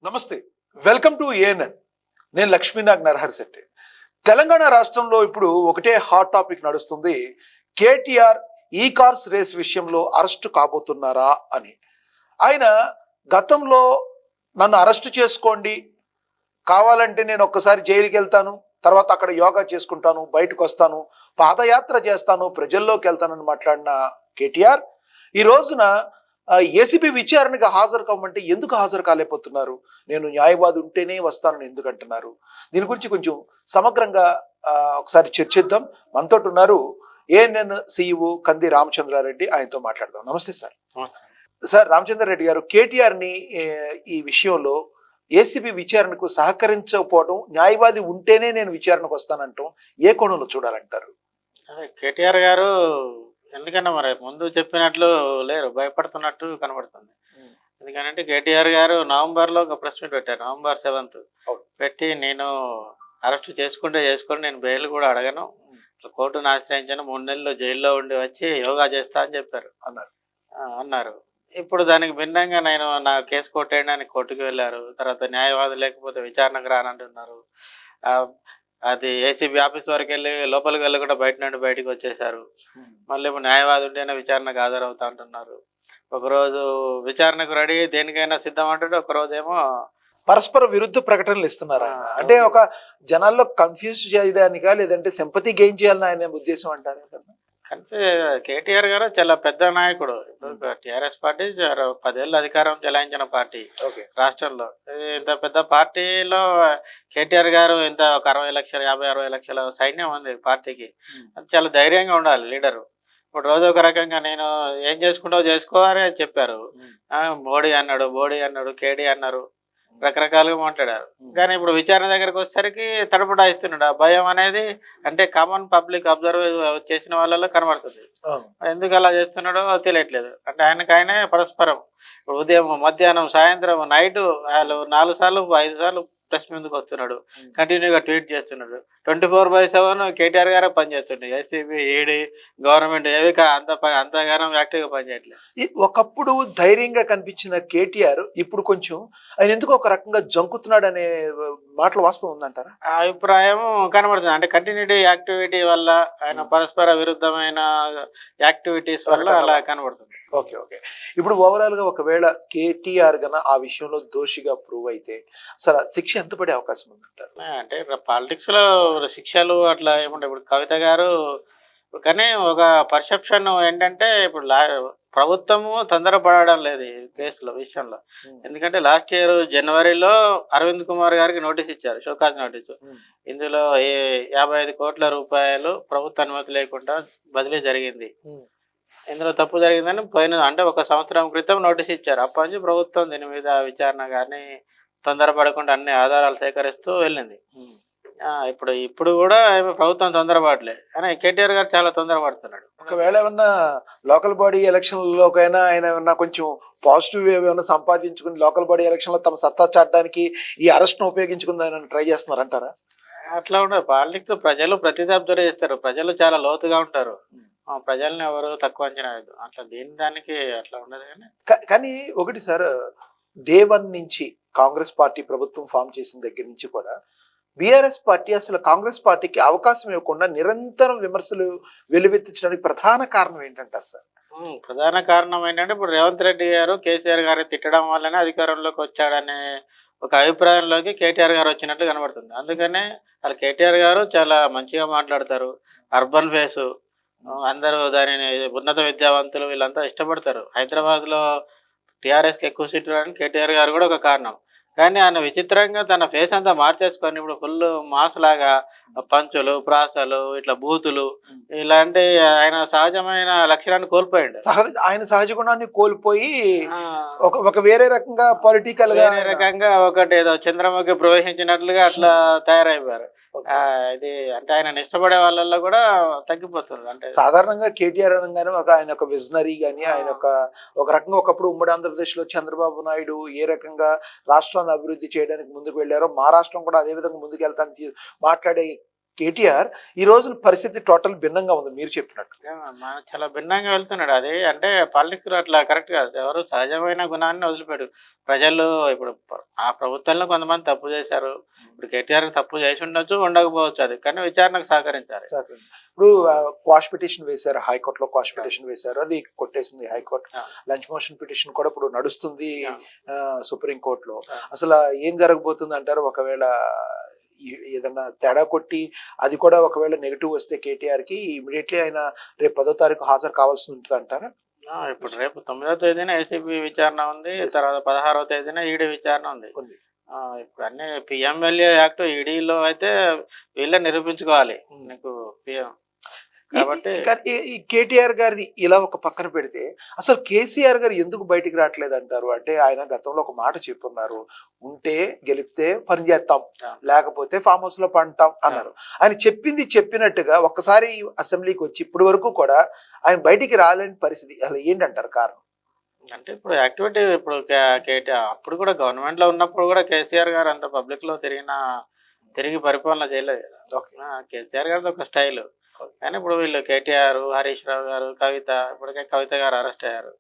నమస్తే, welcome to ANN. నేను లక్ష్మీనాగ్ నరహరి శెట్టి. తెలంగాణ రాష్ట్రంలో ఇప్పుడు ఒకటే హాట్ టాపిక్ నడుస్తుంది. కేటీఆర్ ఈ కార్స్ రేస్ విషయంలో అరెస్టు కాబోతున్నారా అని. ఆయన గతంలో నన్ను అరెస్టు చేసుకోండి, కావాలంటే నేను ఒక్కసారి జైలుకి వెళ్తాను, తర్వాత అక్కడ యోగా చేసుకుంటాను, బయటకు వస్తాను, పాదయాత్ర చేస్తాను, ప్రజల్లోకి వెళ్తానని మాట్లాడిన కేటీఆర్ ఈ రోజున ఏసీబీ విచారణకు హాజరు కావమంటే ఎందుకు హాజరు కాలేకపోతున్నారు? నేను న్యాయవాది ఉంటేనే వస్తానని ఎందుకు అంటున్నారు? దీని గురించి కొంచెం సమగ్రంగా ఒకసారి చర్చిద్దాం. మనతో ఉన్నారు ఏఎన్ఎన్ CEO కంది రామచంద్రారెడ్డి. ఆయనతో మాట్లాడదాం. నమస్తే సార్. సార్ రామచంద్రారెడ్డి గారు, కేటీఆర్ ని ఈ విషయంలో ఏసీబీ విచారణకు సహకరించకపోవడం, న్యాయవాది ఉంటేనే నేను విచారణకు వస్తానంటాం ఏ కోణంలో చూడాలంటారు? అదే కేటీఆర్ గారు ఎందుకన్నా మరి ముందు చెప్పినట్లు లేరు, భయపడుతున్నట్టు కనబడుతుంది. ఎందుకంటే కేటీఆర్ గారు నవంబర్లో ఒక ప్రెస్ మీట్ పెట్టారు, November 7th పెట్టి, నేను అరెస్ట్ చేసుకుంటే చేసుకోండి, నేను బెయిల్ కూడా అడగను, కోర్టును ఆశ్రయించాను, 3 నెలలు జైల్లో ఉండి వచ్చి యోగా చేస్తా అని చెప్పారు అన్నారు. ఇప్పుడు దానికి భిన్నంగా నేను నా కేసు కొట్టేయండి అని కోర్టుకు వెళ్ళారు. తర్వాత న్యాయవాది లేకపోతే విచారణకు రానంటున్నారు. అది ఏసీబీ ఆఫీస్ వరకు వెళ్ళి లోపలికి వెళ్ళకుండా బయట నుండి బయటకు వచ్చేసారు. మళ్ళీ ఇప్పుడు న్యాయవాది ఉంటేనే విచారణకు హాజరవుతా అంటున్నారు. ఒకరోజు విచారణకు రెడీ, దేనికైనా సిద్ధం అంటుంటే ఒకరోజు ఏమో పరస్పర విరుద్ధ ప్రకటనలు ఇస్తున్నారు. అంటే ఒక జనాల్లో కన్ఫ్యూజ్ చేయడానికా, లేదంటే సింపతి గెయిన్ చేయాలని ఆయన ఉద్దేశం అంటారు. అంటే కేటీఆర్ గారు చాలా పెద్ద నాయకుడు. ఇప్పుడు టీఆర్ఎస్ పార్టీ 10 ఏళ్ళు అధికారం చెలాయించిన పార్టీ రాష్ట్రంలో. ఇంత పెద్ద పార్టీలో కేటీఆర్ గారు ఇంత ఒక 60 లక్షల 50-60 లక్షల సైన్యం ఉంది పార్టీకి. చాలా ధైర్యంగా ఉండాలి లీడరు. ఇప్పుడు రోజు ఒక రకంగా నేను ఏం చేసుకుంటావు చేసుకో అని చెప్పారు. మోడీ అన్నాడు, కేడీ అన్నారు, రకరకాలుగా మాట్లాడారు. కానీ ఇప్పుడు విచారణ దగ్గరకు వచ్చేసరికి తడపడాయిస్తున్నాడు. ఆ భయం అనేది అంటే కామన్ పబ్లిక్ అబ్జర్వ్ చేసిన వాళ్ళలో కనబడుతుంది. ఎందుకు అలా చేస్తున్నాడో తెలియట్లేదు. అంటే ఆయనకైనా పరస్పరం ఉదయం, మధ్యాహ్నం, సాయంత్రం, నైట్ వాళ్ళు 4 సార్లు 5 సార్లు ప్రెస్ ముందుకు వస్తున్నాడు, కంటిన్యూగా ట్వీట్ చేస్తున్నాడు. 24/7 కేటీఆర్ గారే పనిచేస్తుండే. ఏసీబీ, ఈడీ, గవర్నమెంట్ ఏవి అంతగానం యాక్టివ్గా పనిచేయట్లేదు. ఒకప్పుడు ధైర్యంగా కనిపించిన కేటీఆర్ ఇప్పుడు కొంచెం ఆయన ఎందుకు ఒక రకంగా జంకుతున్నాడు అనే మాటలు వాస్తవం ఉందంటారా? ఆ అభిప్రాయం కనబడుతుంది. అంటే కంటిన్యూటీ యాక్టివిటీ వల్ల, ఆయన పరస్పర విరుద్ధమైన యాక్టివిటీస్ వల్ల అలా కనబడుతుంది. ఓకే. ఇప్పుడు ఓవరాల్ గా ఒకవేళ కేటీఆర్ గన ఆ విషయంలో దోషిగా ప్రూవ్ అయితే అసలు శిక్ష ఎంత పడే అవకాశం ఉందంటారు? అంటే పాలిటిక్స్ లో శిక్షలు అట్లా ఏముంటాయి. ఇప్పుడు కవిత గారు కానీ ఒక పర్సెప్షన్ ఏంటంటే ఇప్పుడు ప్రభుత్వము తొందరపడడం లేదు ఈ కేసుల విషయంలో. ఎందుకంటే లాస్ట్ ఇయర్ జనవరిలో అరవింద్ కుమార్ గారికి నోటీస్ ఇచ్చారు, షోకాజ్ నోటీసు. ఇందులో 55 కోట్ల రూపాయలు ప్రభుత్వ అనుమతి లేకుండా బదిలీ జరిగింది, ఇందులో తప్పు జరిగిందని అంటే 1 సంవత్సరం క్రితం నోటీస్ ఇచ్చారు. అప్పటి నుంచి ప్రభుత్వం దీని మీద విచారణ కానీ తొందరపడకుండా అన్ని ఆధారాలు సేకరిస్తూ వెళ్ళింది. ఇప్పుడు కూడా ప్రభుత్వం తొందరపడలే, కానీ కేటీఆర్ గారు చాలా తొందరపడుతున్నాడు. ఒకవేళ ఏమన్నా లోకల్ బాడీ ఎలక్షన్లలోకైనా ఆయన ఏమన్నా కొంచెం పాజిటివ్ ఏమైనా సంపాదించుకుని లోకల్ బాడీ ఎలక్షన్ లో తమ సత్తా చాటడానికి ఈ అరెస్ట్ ను ఉపయోగించుకుని ఆయన ట్రై చేస్తున్నారంటారా? అట్లా ఉండదు. పాలిటిక్స్ ప్రజలు ప్రతిదీ అబ్జర్వ్ చేస్తారు. ప్రజలు చాలా లోతుగా ఉంటారు. ప్రజల్ని ఎవరు తక్కువ అంచనా వేయదు. అట్లా దానికి అట్లా ఉండదు. కానీ ఒకటి సార్, Day 1 నుంచి కాంగ్రెస్ పార్టీ ప్రభుత్వం ఫామ్ చేసిన దగ్గర నుంచి కూడా బీఆర్ఎస్ పార్టీ అసలు కాంగ్రెస్ పార్టీకి అవకాశం ఇవ్వకుండా నిరంతరం విమర్శలు వెలువెత్తించడానికి ప్రధాన కారణం ఏంటంటారు సార్? ప్రధాన కారణం ఏంటంటే ఇప్పుడు రేవంత్ రెడ్డి గారు కేసీఆర్ గారిని తిట్టడం వల్లనే అధికారంలోకి వచ్చాడనే ఒక అభిప్రాయంలోకి కేటీఆర్ గారు వచ్చినట్లు కనబడుతుంది. అందుకనే వాళ్ళు కేటీఆర్ గారు చాలా మంచిగా మాట్లాడతారు. అర్బన్ ఫేసు, అందరూ దానిని ఉన్నత విద్యావంతులు వీళ్ళంతా ఇష్టపడతారు. హైదరాబాద్లో టీఆర్ఎస్కి ఎక్కువ సీట్లు రావడానికి కేటీఆర్ గారు కూడా ఒక కారణం. కానీ ఆయన విచిత్రంగా తన ఫేస్ అంతా మార్చేసుకొని ఇప్పుడు ఫుల్ మాస్ లాగా పంచులు, ప్రాసలు, ఇట్లా బూతులు, ఇలాంటి ఆయన సహజమైన లక్షణాన్ని కోల్పోయాడు. ఆయన సహజ గుణాన్ని కోల్పోయి ఒక వేరే రకంగా పొలిటికల్ గా రకంగా ఒకటి ఏదో చంద్రముఖి ప్రవేశించినట్లుగా అట్లా తయారైపోయారు. ఇది అంటే ఆయన ఇష్టపడే వాళ్ళల్లో కూడా తగ్గిపోతున్నారు. అంటే సాధారణంగా కేటీఆర్ అనగానే ఆయన ఒక విజనరీ గానీ, ఆయన ఒక రకంగా ఒకప్పుడు ఉమ్మడి ఆంధ్రప్రదేశ్ లో చంద్రబాబు నాయుడు ఏ రకంగా రాష్ట్రాన్ని అభివృద్ధి చేయడానికి ముందుకు వెళ్ళారో, మా రాష్ట్రం కూడా అదే విధంగా ముందుకు వెళ్తానికి మాట్లాడే కేటీఆర్ ఈ రోజు పరిస్థితి టోటల్ భిన్నంగా ఉంది మీరు చెప్పినట్టు. మన చాలా భిన్నంగా వెళ్తున్నాడు. అది అంటే పాలిటిక్స్ అట్లా కరెక్ట్ కాదు. ఎవరు సహజమైన గుణాన్ని వదిలిపెట్టు. ప్రజలు ఇప్పుడు ఆ ప్రభుత్వంలో కొంతమంది తప్పు చేశారు. ఇప్పుడు కేటీఆర్ తప్పు చేసి ఉండొచ్చు, ఉండకపోవచ్చు అది. కానీ విచారణకు సహకరించాలి. ఇప్పుడు క్వాష్ పిటిషన్ వేశారు, హైకోర్టులో క్వాష్ పిటిషన్ వేశారు, అది కొట్టేసింది హైకోర్టు. లంచ్ మోషన్ పిటిషన్ కూడా ఇప్పుడు నడుస్తుంది సుప్రీం కోర్టులో. అసలు ఏం జరగబోతుంది అంటారు? ఒకవేళ ఏదన్నా తేడా కొట్టి అది కూడా ఒకవేళ నెగిటివ్ వస్తే కేటీఆర్ కి ఇమీడియట్లీ ఆయన రేపు 10వ తారీఖు హాజరు కావాల్సి ఉంటుంది అంటారా? ఇప్పుడు రేపు 9వ తేదీన ఏసీబీ విచారణ ఉంది. తర్వాత 16వ తేదీన ఈడీ విచారణ ఉంది. ఇప్పుడు అన్ని పిఎంఎల్ఏ యాక్ట్ ఈడీలో అయితే వీళ్ళే నిరూపించుకోవాలి నీకు పిఎం. కాబట్టి ఈ కేటీఆర్ గారిది ఇలా ఒక పక్కన పెడితే అసలు కేసీఆర్ గారు ఎందుకు బయటికి రావట్లేదు అంటారు? అంటే ఆయన గతంలో ఒక మాట చెప్పున్నారు, ఉంటే గెలిపితే పని చేస్తాం, లేకపోతే ఫామ్ హౌస్ లో పంటాం అన్నారు. ఆయన చెప్పింది చెప్పినట్టుగా ఒక్కసారి అసెంబ్లీకి వచ్చి ఇప్పటి వరకు కూడా ఆయన బయటికి రాలేని పరిస్థితి. అసలు ఏంటంటారు కారణం? అంటే ఇప్పుడు యాక్టివిటీ ఇప్పుడు కేటీఆర్ అప్పుడు కూడా గవర్నమెంట్ లో ఉన్నప్పుడు కూడా కేసీఆర్ గారు అంత పబ్లిక్ లో తిరిగి పరిపాలన చేయలేదు కదా. కేసీఆర్ గారిది ఒక స్టైల్. కానీ ఇప్పుడు వీళ్ళు కేటీఆర్, హరీష్ రావు గారు, కవిత, ఇప్పటికే కవిత గారు అరెస్ట్ అయ్యారు.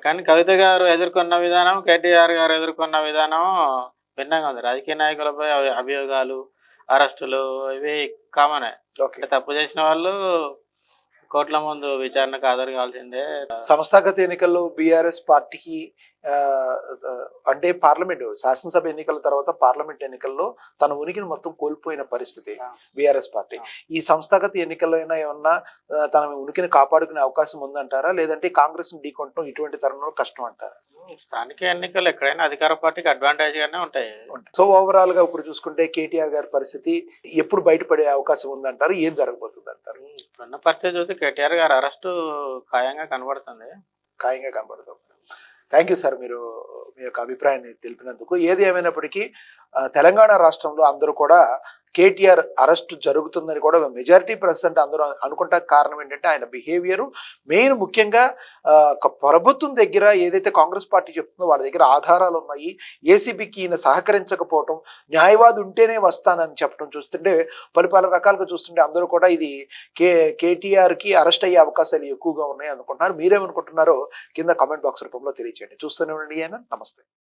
కానీ కవిత గారు ఎదుర్కొన్న విధానం, కేటీఆర్ గారు ఎదుర్కొన్న విధానం భిన్నంగా ఉంది. రాజకీయ నాయకులపై అభియోగాలు, అరెస్టులు ఇవి కామనే. తప్పు చేసిన వాళ్ళు కోర్టుల ముందు విచారణకు హాజరు కావాల్సిందే. సంస్థాగత ఎన్నికల్లో బీఆర్ఎస్ పార్టీకి అంటే పార్లమెంట్ శాసనసభ ఎన్నికల తర్వాత పార్లమెంట్ ఎన్నికల్లో తన ఉనికిని మొత్తం కోల్పోయిన పరిస్థితి బీఆర్ఎస్ పార్టీ. ఈ సంస్థాగత ఎన్నికల్లో ఏమన్నా తన ఉనికిని కాపాడుకునే అవకాశం ఉందంటారా, లేదంటే కాంగ్రెస్ ని ఢీకొనడం ఇటువంటి తరుణంలో కష్టం అంటారా? స్థానిక ఎన్నికలు ఎక్కడైనా అధికార పార్టీకి అడ్వాంటేజ్ గానే ఉంటాయి. సో ఓవరాల్ గా ఇప్పుడు చూసుకుంటే కేటీఆర్ గారి పరిస్థితి ఎప్పుడు బయటపడే అవకాశం ఉందంటారు? ఏం జరగబోతుంది అంటారు? ఇప్పుడున్న పరిస్థితి చూస్తే కేటీఆర్ గారు అరెస్టు ఖాయంగా కనబడుతుంది. థ్యాంక్ యూ సార్, మీరు మీ యొక్క అభిప్రాయాన్ని తెలిపినందుకు. ఏది ఏమైనప్పటికీ తెలంగాణ రాష్ట్రంలో అందరూ కూడా కేటీఆర్ అరెస్ట్ జరుగుతుందని కూడా మెజారిటీ పర్సెంట్ అందరూ అనుకుంటా. కారణం ఏంటంటే ఆయన బిహేవియర్ మెయిన్, ముఖ్యంగా ప్రభుత్వం దగ్గర ఏదైతే కాంగ్రెస్ పార్టీ చెప్తుందో వాళ్ళ దగ్గర ఆధారాలు ఉన్నాయి. ఏసీబీకి ఈయన సహకరించకపోవటం, న్యాయవాది ఉంటేనే వస్తానని చెప్పడం చూస్తుంటే పలు రకాలుగా చూస్తుంటే అందరూ కూడా ఇది కేటీఆర్ కి అరెస్ట్ అయ్యే అవకాశాలు ఎక్కువగా ఉన్నాయి అనుకుంటున్నారు. మీరేమనుకుంటున్నారో కింద కామెంట్ బాక్స్ రూపంలో తెలియజేయండి. చూస్తూనే ఉండండి. నమస్తే.